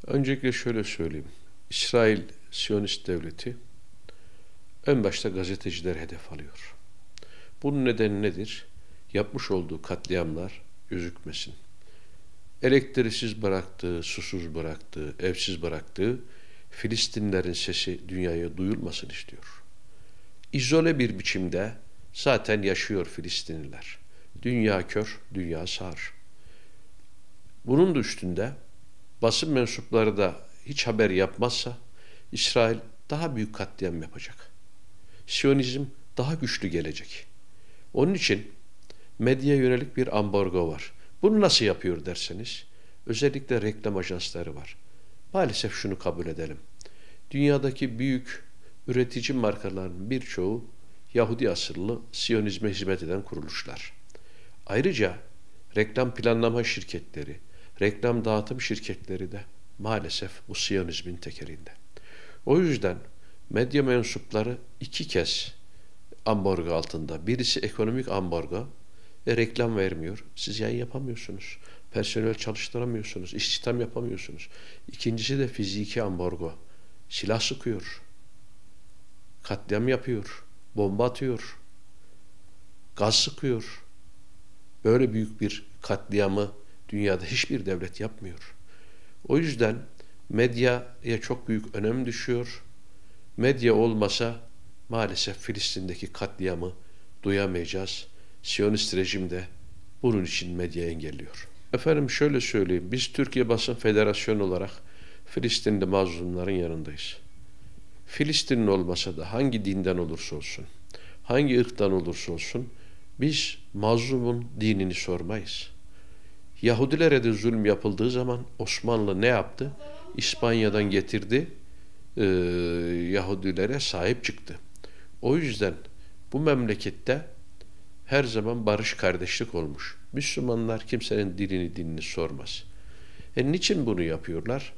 Öncelikle şöyle söyleyeyim. İsrail Siyonist Devleti en başta gazeteciler hedef alıyor. Bunun nedeni nedir? Yapmış olduğu katliamlar gözükmesin. Elektriksiz bıraktığı, susuz bıraktığı, evsiz bıraktığı Filistinlerin sesi dünyaya duyulmasını istiyor. İzole bir biçimde zaten yaşıyor Filistinliler. Dünya kör, dünya sağır. Bunun da üstünde basın mensupları da hiç haber yapmazsa İsrail daha büyük katliam yapacak. Siyonizm daha güçlü gelecek. Onun için medyaya yönelik bir ambargo var. Bunu nasıl yapıyor derseniz, özellikle reklam ajansları var. Maalesef şunu kabul edelim. Dünyadaki büyük üretici markaların birçoğu Yahudi asıllı Siyonizme hizmet eden kuruluşlar. Ayrıca reklam planlama şirketleri, reklam dağıtım şirketleri de maalesef bu Siyonizmin tekelinde. O yüzden medya mensupları iki kez ambargo altında. Birisi ekonomik ambargo ve reklam vermiyor. Siz yayın yapamıyorsunuz. Personel çalıştıramıyorsunuz. İstihdam yapamıyorsunuz. İkincisi de fiziki ambargo. Silah sıkıyor. Katliam yapıyor. Bomba atıyor. Gaz sıkıyor. Böyle büyük bir katliamı dünyada hiçbir devlet yapmıyor. O yüzden medyaya çok büyük önem düşüyor. Medya olmasa maalesef Filistin'deki katliamı duyamayacağız. Siyonist rejim de bunun için medyayı engelliyor. Efendim şöyle söyleyeyim. Biz Türkiye Basın Federasyonu olarak Filistinli mazlumların yanındayız. Filistinli olmasa da hangi dinden olursa olsun, hangi ırktan olursa olsun biz mazlumun dinini sormayız. Yahudilere de zulüm yapıldığı zaman Osmanlı ne yaptı? İspanya'dan getirdi, Yahudilere sahip çıktı. O yüzden bu memlekette her zaman barış kardeşlik olmuş. Müslümanlar kimsenin dinini sormaz. Niçin bunu yapıyorlar?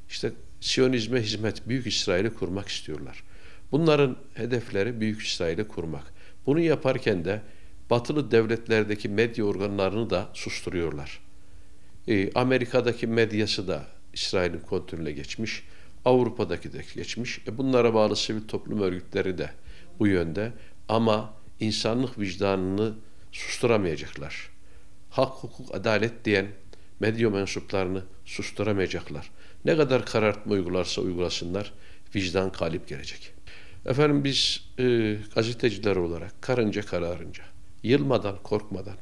İşte Siyonizme hizmet, Büyük İsrail'i kurmak istiyorlar. Bunların hedefleri Büyük İsrail'i kurmak. Bunu yaparken de batılı devletlerdeki medya organlarını da susturuyorlar. Amerika'daki medyası da İsrail'in kontrolüne geçmiş. Avrupa'daki de geçmiş. Bunlara bağlı sivil toplum örgütleri de bu yönde. Ama insanlık vicdanını susturamayacaklar. Hak, hukuk, adalet diyen medya mensuplarını susturamayacaklar. Ne kadar karartma uygularsa uygulasınlar, vicdan galip gelecek. Efendim biz gazeteciler olarak karınca kararınca, yılmadan, korkmadan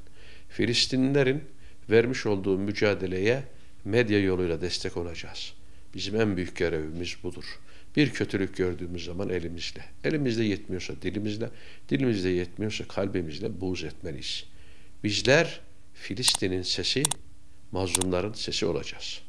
Filistinlilerin vermiş olduğu mücadeleye medya yoluyla destek olacağız. Bizim en büyük görevimiz budur. Bir kötülük gördüğümüz zaman elimizle, elimizde yetmiyorsa dilimizle, dilimizde yetmiyorsa kalbimizle buğz etmeliyiz. Bizler Filistin'in sesi, mazlumların sesi olacağız.